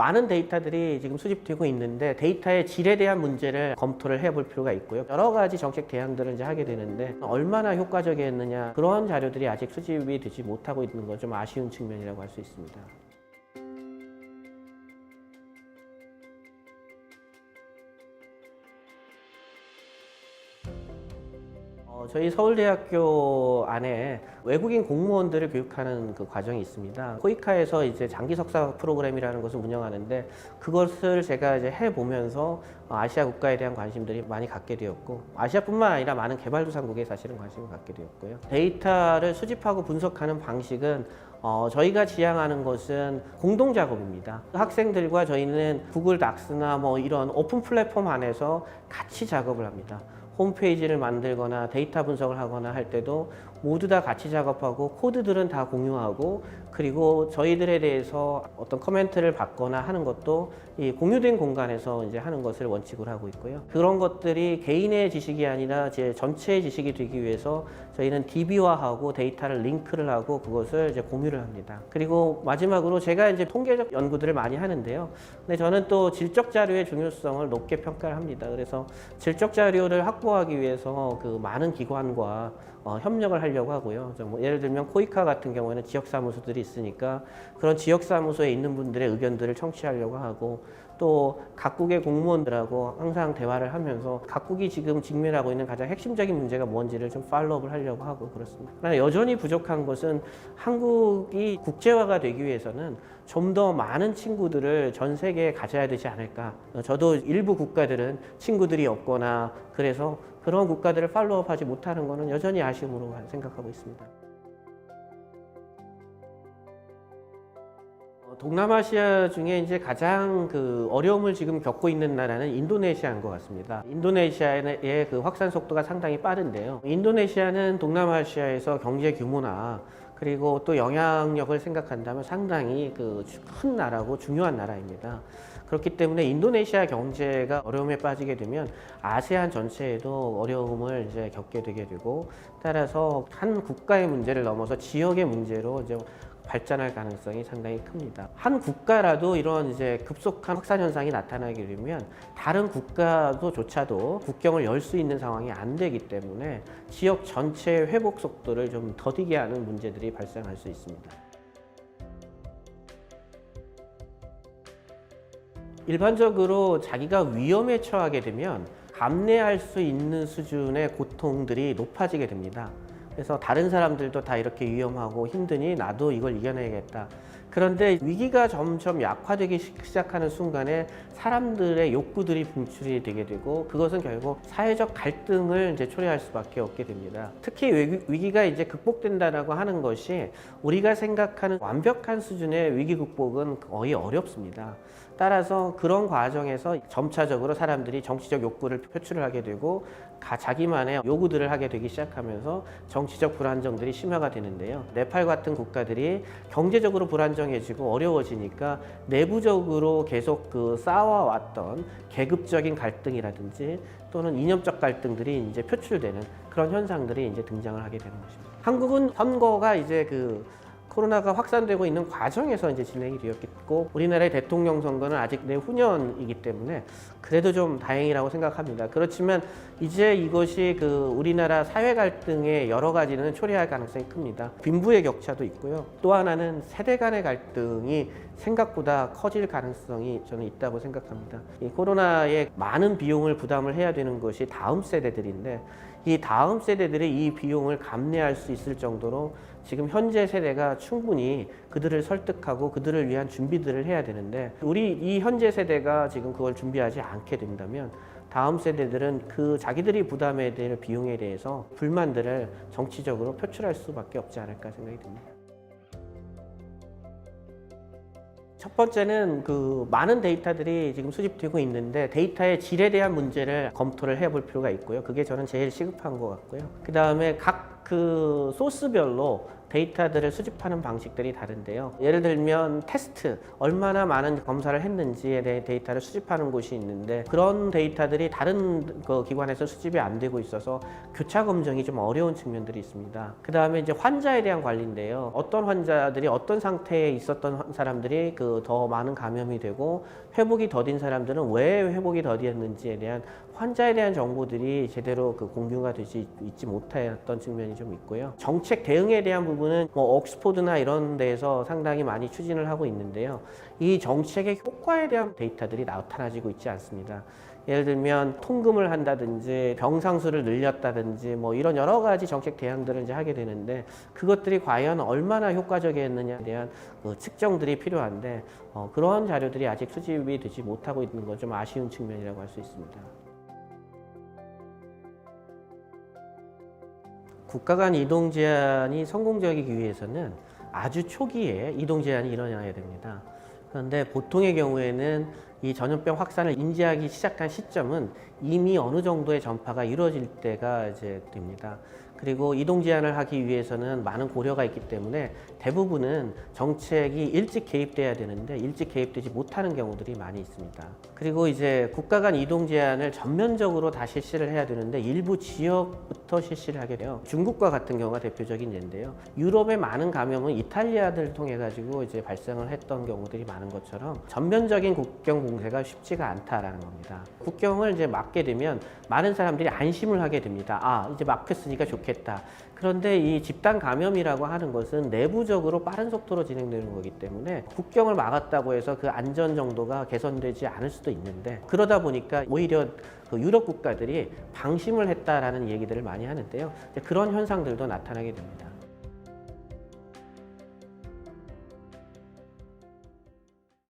많은 데이터들이 지금 수집되고 있는데 데이터의 질에 대한 문제를 검토를 해볼 필요가 있고요. 여러 가지 정책 대안들을 이제 하게 되는데 얼마나 효과적이었느냐, 그러한 자료들이 아직 수집이 되지 못하고 있는 건 좀 아쉬운 측면이라고 할 수 있습니다. 저희 서울대학교 안에 외국인 공무원들을 교육하는 그 과정이 있습니다. 코이카에서 이제 장기 석사 프로그램이라는 것을 운영하는데 그것을 제가 이제 해보면서 아시아 국가에 대한 관심들이 많이 갖게 되었고, 아시아뿐만 아니라 많은 개발도상국에 사실은 관심을 갖게 되었고요. 데이터를 수집하고 분석하는 방식은 저희가 지향하는 것은 공동 작업입니다. 학생들과 저희는 구글 닥스나 뭐 이런 오픈 플랫폼 안에서 같이 작업을 합니다. 홈페이지를 만들거나 데이터 분석을 하거나 할 때도 모두 다 같이 작업하고 코드들은 다 공유하고, 그리고 저희들에 대해서 어떤 커멘트를 받거나 하는 것도 이 공유된 공간에서 이제 하는 것을 원칙으로 하고 있고요. 그런 것들이 개인의 지식이 아니라 제 전체의 지식이 되기 위해서 저희는 DB화하고 데이터를 링크를 하고 그것을 이제 공유를 합니다. 그리고 마지막으로 제가 이제 통계적 연구들을 많이 하는데요. 근데 저는 또 질적 자료의 중요성을 높게 평가를 합니다. 그래서 질적 자료를 확보하기 위해서 그 많은 기관과 협력을 하려고 하고요. 뭐 예를 들면 코이카 같은 경우에는 지역사무소들이 있으니까 그런 지역사무소에 있는 분들의 의견들을 청취하려고 하고, 또 각국의 공무원들하고 항상 대화를 하면서 각국이 지금 직면하고 있는 가장 핵심적인 문제가 뭔지를 좀 팔로우를 하려고 하고 그렇습니다. 그러나 여전히 부족한 것은 한국이 국제화가 되기 위해서는 좀 더 많은 친구들을 전 세계에 가져야 되지 않을까. 저도 일부 국가들은 친구들이 없거나 그래서 그런 국가들을 팔로우하지 못하는 것은 여전히 아쉬움으로 생각하고 있습니다. 동남아시아 중에 이제 가장 그 어려움을 지금 겪고 있는 나라는 인도네시아인 것 같습니다. 인도네시아의 그 확산 속도가 상당히 빠른데요. 인도네시아는 동남아시아에서 경제 규모나 그리고 또 영향력을 생각한다면 상당히 그 큰 나라고 중요한 나라입니다. 그렇기 때문에 인도네시아 경제가 어려움에 빠지게 되면 아세안 전체에도 어려움을 이제 겪게 되게 되고, 따라서 한 국가의 문제를 넘어서 지역의 문제로 이제 발전할 가능성이 상당히 큽니다. 한 국가라도 이런 이제 급속한 확산 현상이 나타나게 되면 다른 국가조차도 국경을 열 수 있는 상황이 안 되기 때문에 지역 전체의 회복 속도를 좀 더디게 하는 문제들이 발생할 수 있습니다. 일반적으로 자기가 위험에 처하게 되면 감내할 수 있는 수준의 고통들이 높아지게 됩니다. 그래서 다른 사람들도 다 이렇게 위험하고 힘드니 나도 이걸 이겨내야겠다. 그런데 위기가 점점 약화되기 시작하는 순간에 사람들의 욕구들이 분출이 되게 되고, 그것은 결국 사회적 갈등을 이제 초래할 수밖에 없게 됩니다. 특히 위기가 이제 극복된다라고 하는 것이 우리가 생각하는 완벽한 수준의 위기 극복은 거의 어렵습니다. 따라서 그런 과정에서 점차적으로 사람들이 정치적 욕구를 표출을 하게 되고 자기만의 요구들을 하게 되기 시작하면서 정치적 불안정들이 심화가 되는데요. 네팔 같은 국가들이 경제적으로 불안정해지고 어려워지니까 내부적으로 계속 그 쌓아왔던 계급적인 갈등이라든지 또는 이념적 갈등들이 이제 표출되는 그런 현상들이 이제 등장을 하게 되는 것입니다. 한국은 선거가 이제 그 코로나가 확산되고 있는 과정에서 이제 진행이 되었고, 우리나라의 대통령 선거는 아직 내후년이기 때문에 그래도 좀 다행이라고 생각합니다. 그렇지만 이제 이것이 그 우리나라 사회 갈등의 여러 가지는 초래할 가능성이 큽니다. 빈부의 격차도 있고요. 또 하나는 세대 간의 갈등이 생각보다 커질 가능성이 저는 있다고 생각합니다. 이 코로나에 많은 비용을 부담을 해야 되는 것이 다음 세대들인데, 이 다음 세대들이 이 비용을 감내할 수 있을 정도로 지금 현재 세대가 충분히 그들을 설득하고 그들을 위한 준비들을 해야 되는데, 우리 이 현재 세대가 지금 그걸 준비하지 않게 된다면 다음 세대들은 그 자기들이 부담해야 될 비용에 대해서 불만들을 정치적으로 표출할 수밖에 없지 않을까 생각이 듭니다. 첫 번째는 그 많은 데이터들이 지금 수집되고 있는데 데이터의 질에 대한 문제를 검토를 해볼 필요가 있고요. 그게 저는 제일 시급한 것 같고요. 그 다음에 각 그 소스별로 데이터들을 수집하는 방식들이 다른데요. 예를 들면 테스트, 얼마나 많은 검사를 했는지에 대해 데이터를 수집하는 곳이 있는데 그런 데이터들이 다른 기관에서 수집이 안 되고 있어서 교차 검증이 좀 어려운 측면들이 있습니다. 그 다음에 이제 환자에 대한 관리인데요. 어떤 환자들이 어떤 상태에 있었던 사람들이 더 많은 감염이 되고 회복이 더딘 사람들은 왜 회복이 더디었는지에 대한 환자에 대한 정보들이 제대로 공유가 되지 있지 못했던 측면이 좀 있고요. 정책 대응에 대한 부분은 옥스포드나 이런 데에서 상당히 많이 추진을 하고 있는데요. 이 정책의 효과에 대한 데이터들이 나타나지고 있지 않습니다. 예를 들면 통금을 한다든지 병상수를 늘렸다든지 이런 여러 가지 정책 대안들을 이제 하게 되는데 그것들이 과연 얼마나 효과적이었느냐에 대한 측정들이 필요한데 그런 자료들이 아직 수집이 되지 못하고 있는 건 좀 아쉬운 측면이라고 할 수 있습니다. 국가 간 이동 제한이 성공적이기 위해서는 아주 초기에 이동 제한이 일어나야 됩니다. 그런데 보통의 경우에는 이 전염병 확산을 인지하기 시작한 시점은 이미 어느 정도의 전파가 이루어질 때가 이제 됩니다. 그리고 이동 제한을 하기 위해서는 많은 고려가 있기 때문에 대부분은 정책이 일찍 개입돼야 되는데 일찍 개입되지 못하는 경우들이 많이 있습니다. 그리고 이제 국가 간 이동 제한을 전면적으로 다 실시를 해야 되는데 일부 지역부터 실시를 하게 돼요. 중국과 같은 경우가 대표적인 예인데요. 유럽의 많은 감염은 이탈리아를 통해 가지고 이제 발생을 했던 경우들이 많은 것처럼 전면적인 국경 봉쇄가 쉽지가 않다라는 겁니다. 국경을 이제 막게 되면 많은 사람들이 안심을 하게 됩니다. 아, 이제 막혔으니까 좋겠다. 그런데 이 집단 감염이라고 하는 것은 내부적으로 빠른 속도로 진행되는 거기 때문에 국경을 막았다고 해서 그 안전 정도가 개선되지 않을 수도 있는데 그러다 보니까 오히려 유럽 국가들이 방심을 했다라는 얘기들을 많이 하는데요. 그런 현상들도 나타나게 됩니다.